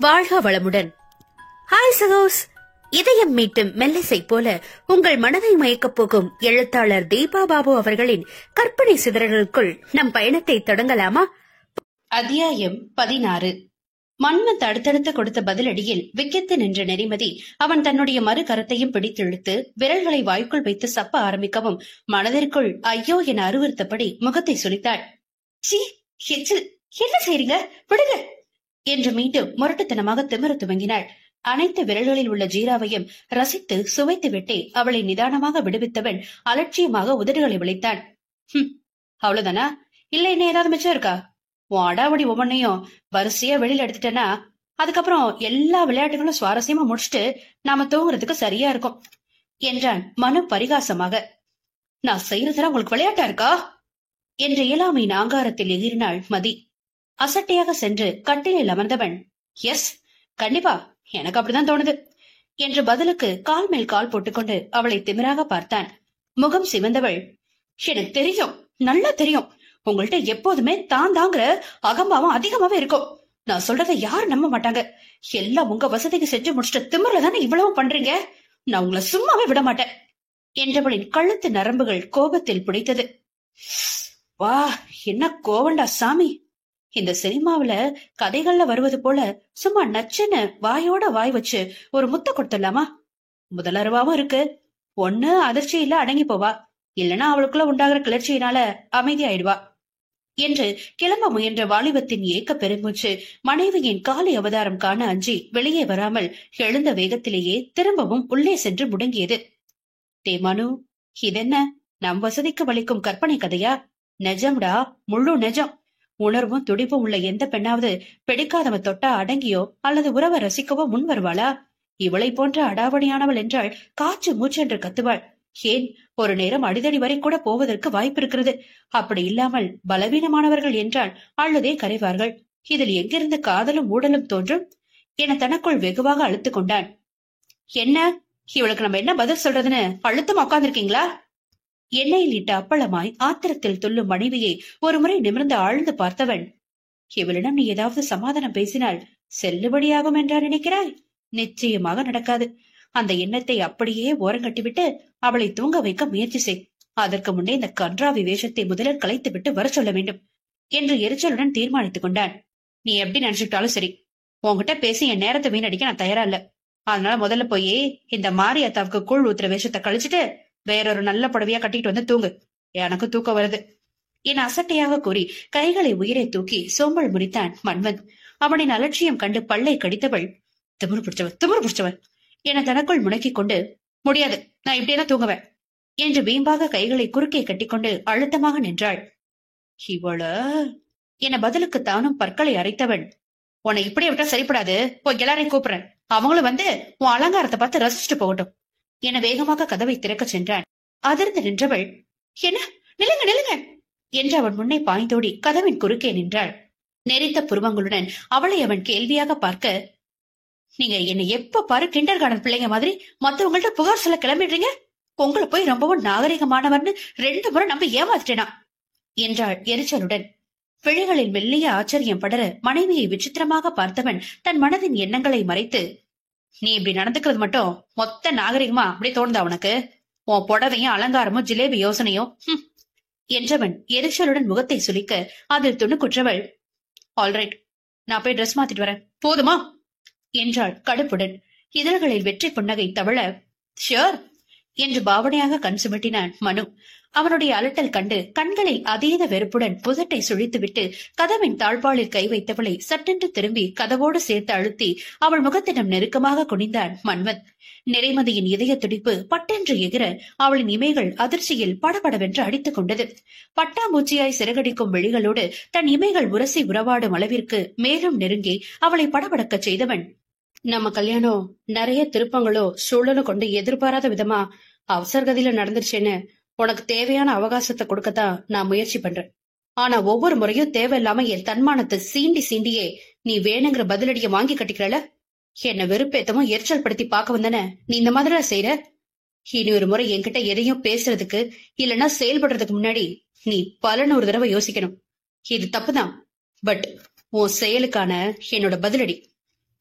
வாழ்க வளமுடன். ஹாய் சகோஸ். இதயம் மீட்டும் மெல்லிசை போல உங்கள் மனதை மயக்கப் போகும் எழுத்தாளர் தீபா பாபு அவர்களின் கற்பனை சிதறல்களுக்குள் நம் பயணத்தை தொடங்கலாமா? அத்தியாயம் 16. மன்மத் அடுத்தடுத்து கொடுத்த பதிலடியில் விக்கித்து நின்ற நெறிமதி அவன் தன்னுடைய மறு கரத்தையும் பிடித்திழுத்து விரல்களை வாய்க்குள் வைத்து சப்ப ஆரம்பிக்கவும் மனதிற்குள் ஐயோ என அருவருத்தபடி முகத்தை சுளித்தாள். சி, என்ன செய்றீங்க, விடுங்க என்று மீண்டும் முரட்டுத்தனமாக திமிர துவங்கினாள். அனைத்து விரல்களில் உள்ள ஜீராவையும் ரசித்து சுவைத்து விட்டே அவளை நிதானமாக விடுவித்தவன் அலட்சியமாக உதடுகளை விளைத்தான். அவ்வளவுதானா? இல்ல என்ன ஏதாவது மிச்சம் இருக்கா? உன் அடாவடி ஒவ்வொன்னையும் வரிசையா வெளியில எடுத்துட்டேன்னா அதுக்கப்புறம் எல்லா விளையாட்டுகளும் சுவாரஸ்யமா முடிச்சுட்டு நாம தூங்குறதுக்கு சரியா இருக்கும் என்றான் மனு பரிகாசமாக. நான் செய்யறதுல உங்களுக்கு விளையாட்டா இருக்கா என்ற இயலாமையின் ஆங்காரத்தில் எகிரினாள் மதி. அசட்டையாக சென்று கட்டிலில் அமர்ந்தவன், எஸ், கண்டிப்பா எனக்கு அப்படிதான் தோணுது என்று பதிலுக்கு கால் மேல் கால் போட்டுக்கொண்டு அவளை திமிராக பார்த்தான். முகம் சிவந்தவள், எனக்கு தெரியும், நல்லா தெரியும், உங்கள்ட்ட எப்போதுமே தான் தாங்கிற அகம்பாவம் அதிகமாவே இருக்கும். நான் சொல்றதை யாரும் நம்ப மாட்டாங்க. எல்லாம் உங்க வசதிக்கு செஞ்சு முடிச்சுட்ட திமிர்ல தானே இவ்வளவு பண்றீங்க. நான் உங்களை சும்மாவே விட மாட்டேன் என்றவளின் கழுத்து நரம்புகள் கோபத்தில் புடைத்தது. வா, என்ன கோவண்டா சாமி. இந்த சினிமாவில கதைகள்ல வருவது போல சும்மா நச்சுன்னு வாயோட வாய் வச்சு ஒரு முத்த கொடுத்துடலாமா? முதலருவாவும் இருக்கு. ஒண்ணு அதிர்ச்சியில அடங்கி போவா, இல்லனா அவளுக்குள்ள உண்டாகிற கிளர்ச்சியினால அமைதியாயிடுவா என்று கிளம்ப முயன்ற வாலிபத்தின் ஏக்க பெருமூச்சு மனைவியின் காலை அவதாரம் காண அஞ்சி வெளியே வராமல் எழுந்த வேகத்திலேயே திரும்பவும் உள்ளே சென்று முடங்கியது. டே மனு, இதென்ன நம் வசதிக்கு வலிக்கும் கற்பனை கதையா? நெஜம்டா, முழு நெஜம். உணர்வும் துடிப்பும் உள்ள எந்த பெண்ணாவது பிடிக்காதவ தொட்டா அடங்கியோ அல்லது உறவை ரசிக்கவோ முன் வருவாளா? இவளை போன்ற அடாவடியானவள் என்றால் காற்று மூச்சென்று கத்துவாள். ஏன், ஒரு நேரம் அடிதடி வரை கூட போவதற்கு வாய்ப்பு இருக்கிறது. அப்படி இல்லாமல் பலவீனமானவர்கள் என்றால் அழுதே கரைவார்கள். இதில் எங்கிருந்து காதலும் ஊடலும் தோன்றும் என தனக்குள் வெகுவாக அழுத்துக் கொண்டான். என்ன, இவளுக்கு நம்ம என்ன பதில் சொல்றதுன்னு அழுத்தமா உட்கார்ந்துருக்கீங்களா? எண்ணெயில் இட்ட அப்பளமாய் ஆத்திரத்தில் துள்ளும் மனைவியை ஒருமுறை நிமிர்ந்து ஆழ்ந்து பார்த்தவன், இவளிடம் நீ ஏதாவது சமாதானம் பேசினால் செல்லுபடியாகும் என்றா நினைக்கிறாய்? நிச்சயமாக நடக்காது. அந்த எண்ணத்தை அப்படியே ஓரங்கட்டிவிட்டு அவளை தூங்க வைக்க முயற்சி செய். அதற்கு முன்னே இந்த கன்றாவி வேஷத்தை முதலில் கலைத்து விட்டு வர சொல்ல வேண்டும் என்று எரிச்சலுடன் தீர்மானித்துக் கொண்டான். நீ எப்படி நினைச்சுட்டாலும் சரி, உன்கிட்ட பேசி என் நேரத்தை வீணடிக்க நான் தயாரா இல்ல. அதனால முதல்ல போய் இந்த மாரியாத்தாவுக்கு கூழ் ஊத்துற வேஷத்தை கழிச்சுட்டு வேறொரு நல்ல புடவையா கட்டிட்டு வந்து தூங்கு. எனக்கு தூக்கம் வருது என அசட்டையாக கூறி கைகளை உயிரை தூக்கி சோம்பல் முறித்தான் மன்மத். அவனின் அலட்சியம் கண்டு பல்லை கடித்தவள், திமிரு பிடிச்சவன் என தனக்குள் முடக்கிக் கொண்டு, முடியாது, நான் இப்படியேதான் தூங்குவேன் என்று வீம்பாக கைகளை குறுக்கே கட்டிக்கொண்டு அழுத்தமாக நின்றாள். இவள என பதிலுக்கு தானும் பற்களை அரைத்தவன், உன்னை இப்படியே விட்டா சரிப்படாது, போய் எல்லாரையும் கூப்பிடுறேன், அவங்களும் வந்து உன் அலங்காரத்தை பார்த்து ரசிச்சுட்டு போகட்டும் என வேகமாக கதவை திறக்க சென்றான். அதிர்ந்து நின்றவள், என்ன, நில்லுங்க நில்லுங்க என்று அவன் முன்னே பாய்ந்தோடி கதவின் குறுக்கே நின்றாள். நெறித்த புருவங்களுடன் அவளை அவன் கேள்வியாக பார்க்க, நீங்க என்னை எப்ப பாரு கிண்டர் கார்டன் பிள்ளைங்க மாதிரி மத்தவங்கள்ட்ட புகார் சொல்ல கிளம்பிடுறீங்க. உங்களை போய் ரொம்பவும் நாகரிகமானவர்னு 2 முறை நம்ப ஏமாத்திட்டேனா என்றாள் எரிச்சலுடன். விழிகளில் மெல்லிய ஆச்சரியம் படர மனைவியை விசித்திரமாக பார்த்தவன் தன் மனதின் எண்ணங்களை மறைத்து, நீ இப்படி நடந்துக்கிறது மட்டும் மொத்த நாகரிகமா அப்படியே தோணுதா உனக்கு? உன் புடவையும் அலங்காரமும் ஜிலேபி யோசனையும் என்றவன் எரிச்சலுடன் முகத்தை சுளிக்க அதில் துணுக்குற்றவள், ஆல்ரைட், நான் போய் ட்ரெஸ் மாத்திட்டு வரேன், போதுமா என்றாள் கடுப்புடன். இதழ்களில் வெற்றி புன்னகை தவழ, ஷியோர் என்று பாவனையாக கண் சுமிட்டினான் மனு. அவனுடைய அலட்டல் கண்டு கண்களில் அதீத வெறுப்புடன் புதட்டை சுழித்துவிட்டு கதவின் தாழ்பாலில் கை வைத்தவளை சட்டென்று திரும்பி கதவோடு சேர்த்து அழுத்தி அவள் முகத்திடம் நெருக்கமாக குனிந்தான் மன்மத். நிறைமதியின் இதய துடிப்பு பட்டென்று எகிர அவளின் இமைகள் அதிர்ச்சியில் படபடவென்று அடித்துக் கொண்டது. பட்டாம்பூச்சியாய் சிறகடிக்கும் விழிகளோடு தன் இமைகள் உரசி உறவாடும் அளவிற்கு மேலும் நெருங்கி அவளை படபடக்க செய்தவன், நம்ம கல்யாணம் நிறைய திருப்பங்களோ சூழலும் கொண்டு எதிர்பாராத விதமா அவசரகதியில நடந்துருச்சேன்னு உனக்கு தேவையான அவகாசத்தை கொடுக்கத்தான் நான் முயற்சி பண்றேன். ஆனா ஒவ்வொரு முறையும் தேவையில்லாம என் தன்மானத்தை சீண்டியே நீ வேணுங்கிற பதிலடிய வாங்கி கட்டிக்கிறல. என்ன வெறுப்பேத்தமும் எரிச்சல் படுத்தி பார்க்க வந்தன நீ இந்த மாதிரி செய்யற. இனி ஒரு முறை என்கிட்ட எதையும் பேசுறதுக்கு இல்லைன்னா செயல்படுறதுக்கு முன்னாடி நீ பல 100 தடவை யோசிக்கணும். இது தப்புதான், பட் உன் செயலுக்கான என்னோட பதிலடி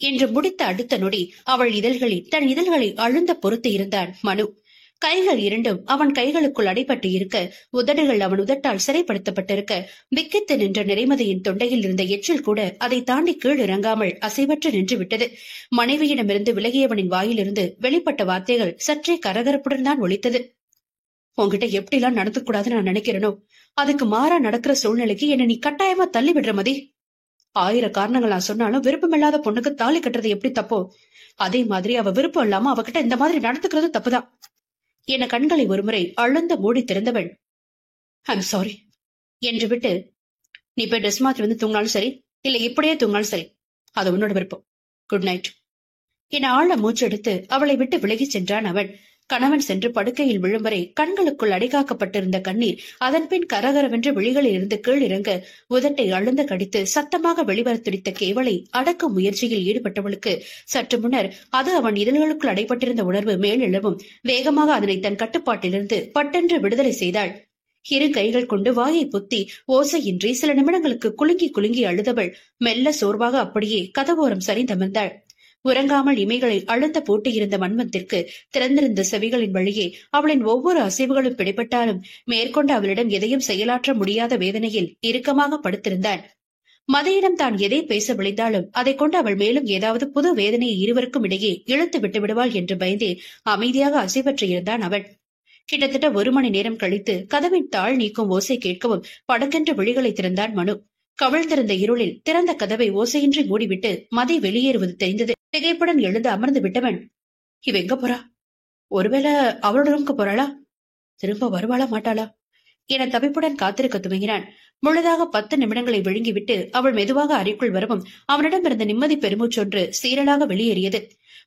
என்று முடித்த அடுத்த நொடி அவள் இதழ்களில் தன் இதழ்களை அழுந்த பொறுத்து இருந்தான் மனு. கைகள் இரண்டும் அவன் கைகளுக்குள் அடைபட்டு இருக்க, உதடுகள் அவன் உதட்டால் சிறைப்படுத்தப்பட்டிருக்க, விக்கித்து நின்ற நிறைமதியின் தொண்டையில் இருந்த எச்சில் கூட அதை தாண்டி கீழ் இறங்காமல் அசைவற்று நின்று விட்டது. மனைவியிடமிருந்து விலகியவனின் வாயிலிருந்து வெளிப்பட்ட வார்த்தைகள் சற்றே கரகரப்புடன் தான் ஒலித்தது. உன்கிட்ட எப்படிலாம் நடந்து கூடாதுன்னு நான் நினைக்கிறேனோ அதுக்கு மாறா நடக்கிற சூழ்நிலைக்கு என்ன நீ கட்டாயமா தள்ளி விடுற மதி. 1000 காரணங்கள் நான் சொன்னாலும் விருப்பமில்லாத பொண்ணுக்கு தாலி கட்டுறது எப்படி தப்போ, அதே மாதிரி அவ விருப்பம் இல்லாம அவகிட்ட இந்த மாதிரி நடந்துக்கிறது தப்புதான் என கண்களை ஒருமுறை அழுந்த மூடி திறந்தவள் ஐம் சாரி என்று விட்டு, நீ போய் ட்ரெஸ் மாத்தி வந்து தூங்கினாலும் சரி, இல்ல இப்படியே தூங்கினாலும் சரி, அது உன்னோட விருப்பம். குட் நைட் என ஆழ மூச்செடுத்து அவளை விட்டு விலகி சென்றான் அவன். கணவன் சென்று படுக்கையில் விழும் வரை கண்களுக்குள் அடைகாக்கப்பட்டிருந்த கண்ணீர் அதன்பின் கரகரவென்று விழிகளில் இருந்து கீழ் இறங்க உதட்டை அழுந்த கடித்து சத்தமாக வெளிவர துடித்த கேவலை அடக்கும் முயற்சியில் ஈடுபட்டவளுக்கு சற்று முன்னர் அது அவன் இதழ்களுக்குள் அடைபட்டிருந்த உணர்வு மேலெழவும் வேகமாக அதனை தன் கட்டுப்பாட்டிலிருந்து பட்டென்று விடுதலை செய்தாள். இரு கைகள் கொண்டு வாயை பொத்தி ஓசையின்றி சில நிமிடங்களுக்கு குலுங்கி குலுங்கி அழுதவள் மெல்ல சோர்வாக அப்படியே கதவோரம் சரிந்தமர்ந்தாள். உறங்காமல் இமைகளை அழுந்த பூட்டியிருந்த மன்மத்திற்கு திறந்திருந்த செவிகளின் வழியே அவளின் ஒவ்வொரு அசைவுகளும் பிடிபட்டாலும் மேற்கொண்டு அவளிடம் எதையும் செயலாற்ற முடியாத வேதனையில் இறுக்கமாக படுத்திருந்தான். மதியிடம் தான் எதை பேச விளைந்தாலும் அதை கொண்டு அவள் மேலும் ஏதாவது புது வேதனையை இருவருக்கும் இடையே இழுத்து விட்டு விடுவாள் என்று பயந்தே அமைதியாக அசைவற்று இருந்தான் அவன். கிட்டத்தட்ட 1 மணி நேரம் கழித்து கதவின் தாழ் நீக்கும் ஓசை கேட்கவும் படக்கென்று விழிகளை திறந்தான் மனு. கவிழ்ந்திருந்த இருளில் திறந்த கதவை ஓசையின்றி மூடிவிட்டு மதி வெளியேறுவது தெரிந்தது. திகைப்புடன் எழுந்து அமர்ந்து விட்டவன், இவ எங்க போறா? ஒருவேளை அவளோட ரூமுக்கு போறாளா? திரும்ப வருவாளா மாட்டாளா என தவிப்புடன் காத்திருக்க துவங்கினான். முழுதாக 10 நிமிடங்களை விழுங்கிவிட்டு அவள் மெதுவாக அறைக்குள் வரவும் அவனிடம் இருந்த நிம்மதி பெருமூச்சொன்று சீரலாக வெளியேறியது.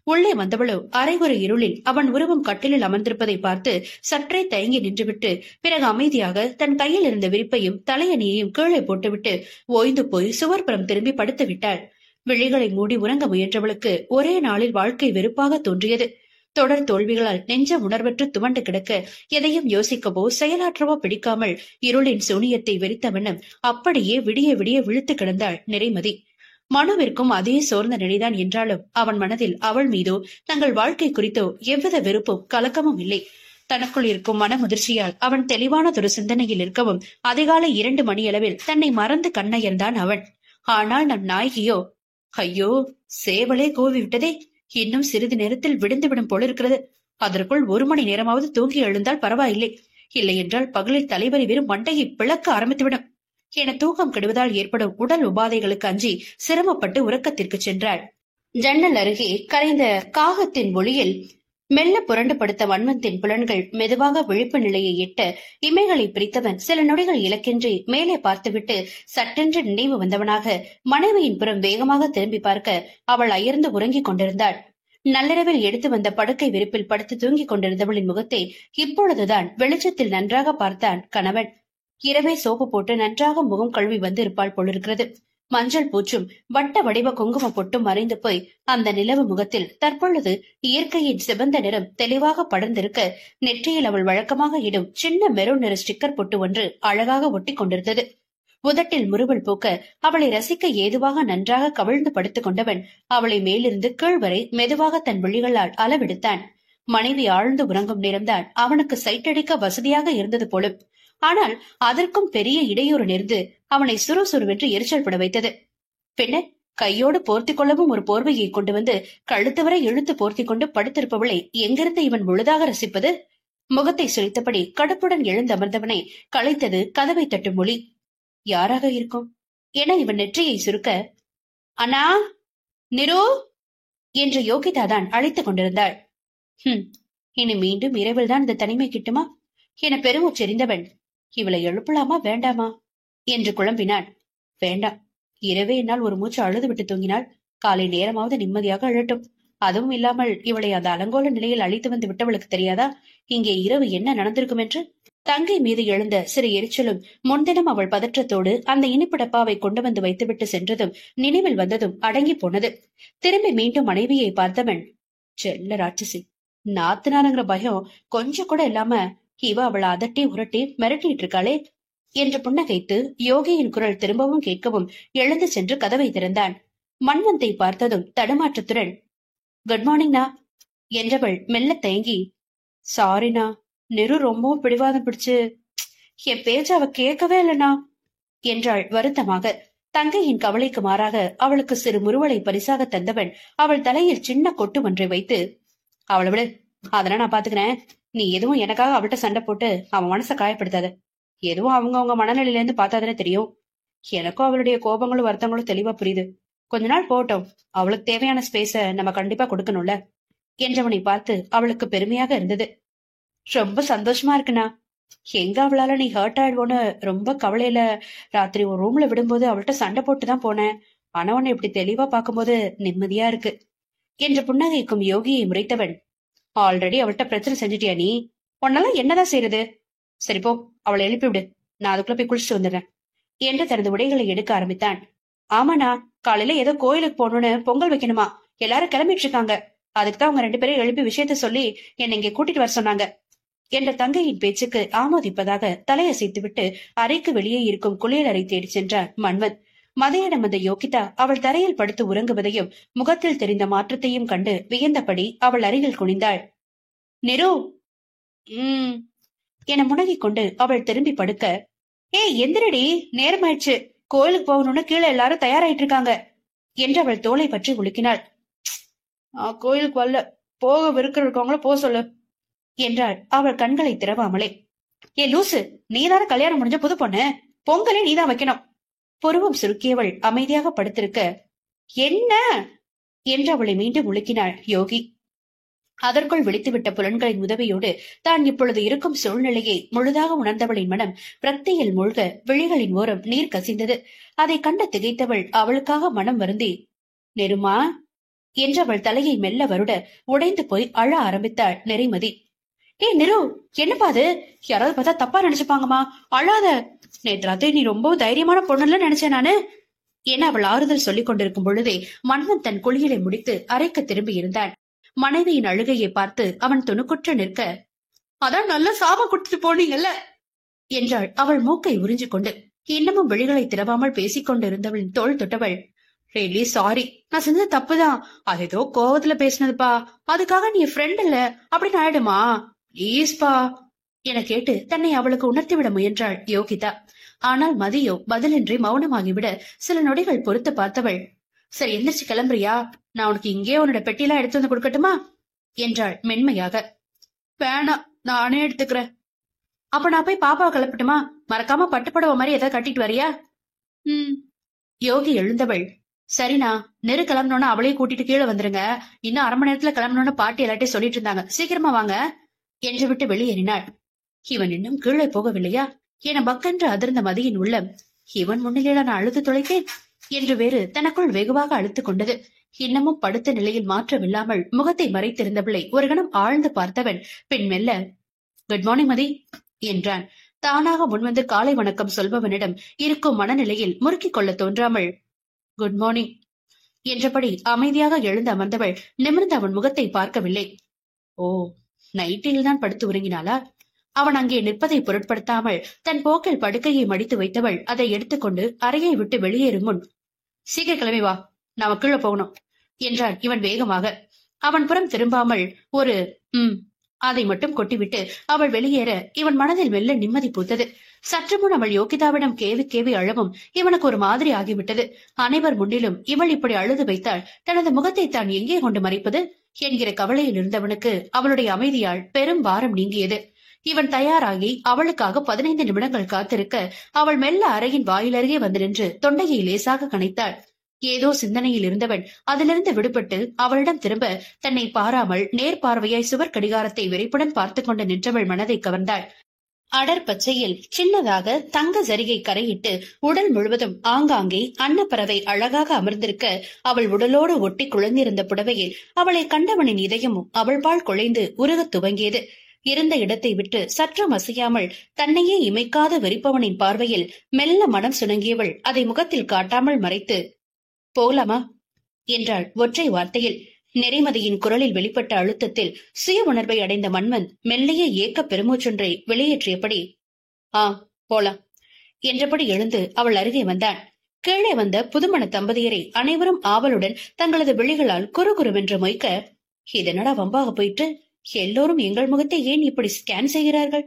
உள்ளே வந்தவளோ அரைகுறை இருளில் அவன் உருவம் கட்டிலில் அமர்ந்திருப்பதை பார்த்து சற்றே தயங்கி நின்றுவிட்டு பிறகு அமைதியாக தன் கையில் இருந்த விரிப்பையும் தலையணியையும் கீழே போட்டுவிட்டு ஓய்ந்து போய் சுவர்புறம் திரும்பி படுத்து விட்டாள். விழிகளை மூடி உறங்க முயன்றவளுக்கு ஒரே நாளில் வாழ்க்கை வெறுப்பாக தோன்றியது. தொடர் தோல்விகளால் நெஞ்ச உணர்வற்று துவண்டு கிடக்க எதையும் யோசிக்கவோ செயலாற்றவோ பிடிக்காமல் இருளின் சூனியத்தை வெறித்த வண்ணம் அப்படியே விடிய விடிய விழுத்து கிடந்தாள் நிறைமதி. மனுவிற்கும் அதே சோர்ந்த நிலைதான் என்றாலும் அவன் மனதில் அவள் மீதோ தங்கள் வாழ்க்கை குறித்தோ எவ்வித வெறுப்பும் கலக்கமும் இல்லை. தனக்குள் இருக்கும் மன முதிர்ச்சியால் அவன் தெளிவானதொரு சிந்தனையில் இருக்கவும் அதிகாலை 2 மணியளவில் தன்னை மறந்து கண்ணயர்ந்தான் அவன். ஆனால் நம் நாயகியோ, ஐயோ சேவலே கூவி விட்டதே, இன்னும் சிறிது நேரத்தில் விடுந்துவிடும் போலிருக்கிறது, அதற்குள் 1 மணி நேரமாவது தூங்கி எழுந்தால் பரவாயில்லை, இல்லை என்றால் பகலில் தலைவலி வெறும் மண்டையை பிளக்க ஆரம்பித்துவிடும் என தூக்கம் கெடுவதால் ஏற்படும் உடல் உபாதைகளுக்கு அஞ்சி சிரமப்பட்டு உறக்கத்திற்கு சென்றாள். ஜன்னல் அருகே கரைந்த காகத்தின் ஒளியில் மெல்ல புரண்டு படுத்த வன்மத்தின் புலன்கள் மெதுவாக விழிப்பு நிலையை எட்ட இமைகளை பிரித்தவன் சில நொடிகள் இலக்கின்றி மேலே பார்த்துவிட்டு சட்டென்று நினைவு வந்தவனாக மனைவியின் புறம் வேகமாக திரும்பி பார்க்க அவள் அயர்ந்து உறங்கிக் கொண்டிருந்தாள். நள்ளிரவில் எடுத்து வந்த படுக்கை விரிப்பில் படுத்து தூங்கிக் கொண்டிருந்தவளின் முகத்தை இப்பொழுதுதான் வெளிச்சத்தில் நன்றாக பார்த்தான் கணவன். இரவே சோப்பு போட்டு நன்றாக முகம் கழுவி வந்து இருப்பாள் போலிருக்கிறது. மஞ்சள் பூச்சும் வட்ட வடிவ குங்கும பொட்டும் மறைந்து போய் அந்த நிலவு முகத்தில் தற்பொழுது இயற்கையின் சிவந்த நிறம் தெளிவாக படர்ந்திருக்க நெற்றியில் அவள் வழக்கமாக இடும் சின்ன மெரூன் நிற ஸ்டிக்கர் பொட்டு ஒன்று அழகாக ஒட்டி கொண்டிருந்தது. உதட்டில் முறுவல் போக்க அவளை ரசிக்க ஏதுவாக நன்றாக கவிழ்ந்து படுத்துக் கொண்டவன் அவளை மேலிருந்து கீழ் வரை மெதுவாக தன் விழிகளால் அளவெடுத்தான். மனைவி ஆழ்ந்து உறங்கும் நேரம்தான் அவனுக்கு சைட்டடிக்க வசதியாக இருந்தது போலும். ஆனால் அதற்கும் பெரிய இடையூறு நேர்ந்து அவனை சுறுசுறுவென்று எரிச்சல் பட வைத்தது. பின்ன கையோடு போர்த்திக் கொள்ளவும் ஒரு போர்வையை கொண்டு வந்து கழுத்து வரை இழுத்து போர்த்திக் கொண்டு படுத்திருப்பவளை எங்கிருந்து இவன் முழுதாக ரசிப்பது? முகத்தை சுழித்தபடி கடுப்புடன் எழுந்தமர்ந்தவனை களைத்தது கதவை தட்டும் மொழி. யாராக இருக்கும் என இவன் நெற்றியை சுருக்க, அண்ணா, நிரு என்று யோகிதாதான் அழைத்துக் கொண்டிருந்தாள். இனி மீண்டும் இரவில்தான் இந்த தனிமை கிட்டுமா என பெருமூச்செறிந்தவன் இவளை எழுப்பலாமா வேண்டாமா என்று குழம்பினான். வேண்டாம், இரவே என்னால் ஒரு மூச்சு அழுது விட்டு தூங்கினாள், காலை நேரமாவது நிம்மதியாக அழட்டும். அதுவும் இல்லாமல் இவளை அந்த அலங்கோல நிலையில் அழைத்து வந்து விட்டவளுக்கு தெரியாதா இங்கே இரவு என்ன நடந்திருக்கும் என்று? தங்கை மீது எழுந்த சிறு எரிச்சலும் முன்தினம் அவள் பதற்றத்தோடு அந்த இனிப்பு டப்பாவை கொண்டு வந்து வைத்துவிட்டு சென்றதும் நினைவில் வந்ததும் அடங்கி போனது. திரும்பி மீண்டும் மனைவியை பார்த்தவன், செல்ல ராட்சசி, நாத்தனாருங்கிற பயம் கொஞ்சம் கூட இல்லாம இவ அவளை அதட்டி உரட்டி மிரட்டிட்டு இருக்காளே என்று புன்னகைத்து யோகியின் குரல் திரும்பவும் கேட்கவும் எழுந்து சென்று கதவை திறந்தான். மன்வந்தை பார்த்ததும் தடுமாற்றத்துடன் குட் மார்னிங்னா என்றவள் மெல்ல தயங்கி, சாரிண்ணா, நெரு ரொம்பவும் பிடிவாதம் பிடிச்சு என் பேச்ச அவ கேட்கவே இல்லைண்ணா என்றாள் வருத்தமாக. தங்கையின் கவலைக்கு மாறாக அவளுக்கு சிறு முறுவலை பரிசாக தந்தவன் அவள் தலையில் சின்ன கொட்டு ஒன்றை வைத்து, அவளை விடு, அதெல்லாம் நான் பாத்துக்கிறேன். நீ எதுவும் எனக்காக அவள்கிட்ட சண்டை போட்டு அவன் மனசை காயப்படுத்தாத. எதுவும் அவங்க மனநிலையில இருந்து பார்த்தாதானே தெரியும். எனக்கும் அவளுடைய கோபங்களும் வருத்தங்களும் தெளிவா புரியுது. கொஞ்ச நாள் போட்டோம், அவளுக்கு தேவையான ஸ்பேஸ நம்ம கண்டிப்பா கொடுக்கணும்ல என்றவனை பார்த்து அவளுக்கு பெருமையாக இருந்தது. ரொம்ப சந்தோஷமா இருக்குண்ணா. எங்க அவளால நீ ஹர்ட் ஆயிடுவோன்னு ரொம்ப கவலையில ராத்திரி ஒரு ரூம்ல விடும்போது அவள்கிட்ட சண்டை போட்டுதான் போனேன். ஆனா உன்னை இப்படி தெளிவா பார்க்கும்போது நிம்மதியா இருக்கு என்று புன்னகைக்கும் யோகியை முறைத்தவன், ஆல்ரெடி அவள்கிட்ட பிரச்சனை செஞ்சுட்டியா நீ? உன்னால என்னதான் செய்யறது? சரி போ, அவளை எழுப்பி விடு, நான் அதுக்குள்ள போய் குளிச்சுட்டு வந்துடுறேன் என்று தனது உடைகளை எடுக்க ஆரம்பித்தான். ஆமாண்ணா, காலையில ஏதோ கோயிலுக்கு போகணும்னு பொங்கல் வைக்கணுமா, எல்லாரும் கிளம்பிட்டு இருக்காங்க. அதுக்குதான் அவங்க 2 பேரும் எழுப்பி விஷயத்த சொல்லி என்னை இங்க கூட்டிட்டு வர சொன்னாங்க என்ற தங்கையின் பேச்சுக்கு ஆமோதிப்பதாக தலையசைத்து விட்டு அறைக்கு வெளியே இருக்கும் குளியலறை தேடி சென்றான் மன்வந்த். மதையிடம் வந்த யோகிதா அவள் தரையில் படுத்து உறங்குவதையும் முகத்தில் தெரிந்த மாற்றத்தையும் கண்டு வியந்தபடி அவள் அருகில் குனிந்தாள். நெரு என முனகிக் கொண்டு அவள் திரும்பி படுக்க, ஏய் எந்திரடி, நேரமாயிடுச்சு, கோயிலுக்கு போகணும்னு கீழே எல்லாரும் தயாராயிட்டு இருக்காங்க என்று அவள் தோலை பற்றி உலுக்கினாள். கோயிலுக்கு வரல, போக விருக்கிறவங்கள போ சொல்லு என்றாள் அவள் கண்களை திறவாமலே. ஏ லூசு, நீதான கல்யாணம் முடிஞ்ச புது பொண்ணு, பொங்கலே நீதான் வைக்கணும். புருவம் சுருக்கியவள் அமைதியாக படுத்திருக்க, என்ன என்று அவளை மீண்டும் உலுக்கினாள் யோகி. அதற்குள் விழித்துவிட்ட புலன்களின் உதவியோடு தான் இப்பொழுது இருக்கும் சூழ்நிலையை முழுதாக உணர்ந்தவளின் மனம் பிரக்தியில் மூழ்க விழிகளின் ஓரம் நீர் கசிந்தது. அதை கண்டு திகைத்தவள் அவளுக்காக மனம் வருந்தி, நெருமா என்றவள் தலையை மெல்ல வருட உடைந்து போய் அழ ஆரம்பித்தாள் நெறிமதி. ஏ நெரு, என்னப்பா அது? யாராவது பார்த்தா தப்பா நினைச்சுப்பாங்கம்மா, அழாத. நேற்று ராத்திரி நீ ரொம்ப தைரியமான பொண்ணுல நினைச்சேன் நானு என அவள் ஆறுதல் சொல்லிக் கொண்டிருக்கும் பொழுதே மன்வன் தன் குளியலை முடித்து அறைக்கு திரும்பி இருந்தான். மனைவியின் அழுகையை பார்த்து அவன் துணுக்குற்று நிற்க, அதான் நல்ல சாபம் கொடுத்துட்டு போனீங்கல்ல என்றாள் அவள் மூக்கை உறிஞ்சு கொண்டு. இன்னமும் விழிகளை திறவாமல் பேசிக் கொண்டிருந்தவளின் தோள் தொட்டவள், ரியலி சாரி, நான் செஞ்சது தப்புதான், அது ஏதோ கோவத்துல பேசினதுப்பா, அதுக்காக நீ ஃப்ரெண்ட் இல்ல அப்படின்னு ஆயிடுமா, ப்ளீஸ்பா என கேட்டு தன்னை அவளுக்கு உணர்த்திவிட முயன்றாள் யோகிதா. ஆனால் மதியோ பதிலின்றி மௌனமாகிவிட சில நொடிகள் பொறுத்து பார்த்தவள், சரி எந்திரிச்சு கிளம்புறியா, நான் உனக்கு இங்கே உன்னோட பெட்டியெல்லாம் எடுத்து வந்து கொடுக்கட்டுமா என்றாள் மென்மையாக. வேணாம், நானே எடுத்துக்கிறேன். அப்ப நான் போய் பாப்பாவை கிளப்பட்டுமா? மறக்காம பட்டுப்படவை மாதிரி ஏதாவது கட்டிட்டு வரியா? யோகி எழுந்தவள், சரிண்ணா, நெரு கிளம்பணும்னு அவளையும் கூட்டிட்டு கீழே வந்துருங்க, இன்னும் 1/2 மணி நேரத்துல கிளம்பணும்னு பாட்டி எல்லாட்டையும் சொல்லிட்டு இருந்தாங்க, சீக்கிரமா வாங்க என்று விட்டு வெளியேறினாள். இவன் இன்னும் கீழே போகவில்லையா என பக்கென்று அதிர்ந்த மதியின் உள்ளம், இவன் முன்னிலையில நான் அழுது தொலைத்தேன் என்று வேறு தனக்குள் வெகுவாக அழுத்துக் கொண்டது. இன்னமும் படுத்த நிலையில் மாற்றமில்லாமல் முகத்தை மறைத்திருந்தவளை ஒரு கணம் ஆழ்ந்து பார்த்தவன் பின் மெல்ல, குட் மார்னிங் மதி என்றான். தானாக முன்வந்து காலை வணக்கம் சொல்பவனிடம் இருக்கும் மனநிலையில் முறுக்கிக் கொள்ள தோன்றாமல், குட் மார்னிங் என்றபடி அமைதியாக எழுந்து அமர்ந்தவள் நிமிர்ந்து அவன் முகத்தை பார்க்கவில்லை. ஓ, நைட்டில் தான் படுத்து உறங்கினாளா? அவன் அங்கே நிற்பதை பொருட்படுத்தாமல் தன் போக்கில் படுக்கையை மடித்து வைத்தவள் அதை எடுத்துக்கொண்டு அறையை விட்டு வெளியேறும் முன், சீக்கிரம் கிளம்பி வா, நாம கீழே போகணும் என்றான் இவன் வேகமாக. அவன் புறம் திரும்பாமல் ஒரு அதை மட்டும் கொட்டிவிட்டு அவள் வெளியேற இவன் மனதில் மெல்ல நிம்மதி பூத்தது. சற்று முன் அவள் யோகிதாவிடம் கேவி கேவி அழவும் இவனுக்கு ஒரு மாதிரி ஆகிவிட்டது. அனைவர் முன்னிலும் இவள் இப்படி அழுது வைத்தாள், தனது முகத்தை தான் எங்கே கொண்டு மறைப்பது என்கிற கவலையில் இருந்தவனுக்கு அவளுடைய அமைதியால் பெரும் பாரம் நீங்கியது. இவன் தயாராகி அவளுக்காக 15 நிமிடங்கள் காத்திருக்க அவள் மெல்ல அறையின் வாயிலருகே வந்து நின்று தொண்டையை லேசாக கனைத்தாள். ஏதோ சிந்தனையில் இருந்தவன் அதிலிருந்து விடுபட்டு அவளிடம் திரும்ப தன்னை பாராமல் நேர்பார்வையாய் சுவர் கடிகாரத்தை விரைப்புடன் பார்த்து கொண்டு நின்றவள் மனதை கவர்ந்தாள். அடர் பச்சையில் சின்னதாக தங்க ஜரிகை கரையிட்டு உடல் முழுவதும் ஆங்காங்கே அன்னப்பறவை அழகாக அமர்ந்திருக்க அவள் உடலோடு ஒட்டி குழந்திருந்த புடவையில் அவளை கண்டவனின் இதயமும் அவள்பால் குழைந்து உருகத் துவங்கியது. இருந்த இடத்தை விட்டு சற்றும் அசையாமல் தன்னையே இமைக்காத வெறிப்பவனின் பார்வையில் மெல்ல மனம் சுணங்கியவள் அதை முகத்தில் காட்டாமல் மறைத்து, போகலாமா என்றாள் ஒற்றை வார்த்தையில். நெறிமதியின் குரலில் வெளிப்பட்ட அழுத்தத்தில் சுய உணர்வை அடைந்த மன்வந்த் மெல்லிய ஏக்க பெருமூச்சொன்றை வெளியேற்றியபடி, போலாம் என்றபடி எழுந்து அவள் அருகே வந்தான். கீழே வந்த புதுமண தம்பதியரை அனைவரும் ஆவலுடன் தங்களது விழிகளால் குறுகுறுவென்று மொய்க்க, இதனடா வம்பாக போயிட்டு, எல்லோரும் எங்கள் முகத்தை ஏன் இப்படி ஸ்கேன் செய்கிறார்கள்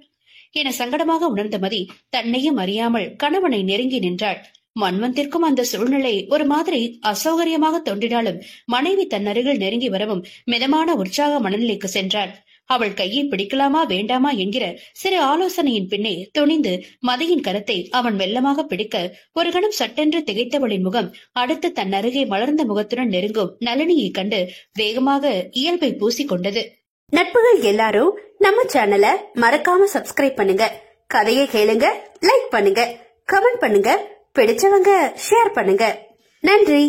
என சங்கடமாக உணர்ந்த மதி தன்னையும் அறியாமல் கணவனை நெருங்கி நின்றாள். மன்வந்திற்கும் அந்த சூழ்நிலை ஒரு மாதிரி அசௌகரியமாக தோன்றினாலும் மனைவி தன் அருகில் நெருங்கி வரவும் மிதமான உற்சாக மனநிலைக்கு சென்றாள். அவள் கையை பிடிக்கலாமா வேண்டாமா என்கிற சிறு ஆலோசனையின் பின்னே துணிந்து மதியின் கரத்தை அவன் வெள்ளமாக பிடிக்க, ஒரு கணம் சட்டென்று திகைத்தவளின் முகம் அடுத்து தன் அருகே மலர்ந்த முகத்துடன் நெருங்கும் நளினியை கண்டு வேகமாக இயல்பை பூசிக்கொண்டது. நட்புகள் எல்லாரும் நம்ம சேனலை மறக்காம சப்ஸ்கிரைப் பண்ணுங்க, கதையை கேளுங்க, லைக் பண்ணுங்க, கமெண்ட் பண்ணுங்க, பிடிச்சவங்க ஷேர் பண்ணுங்க. நன்றி.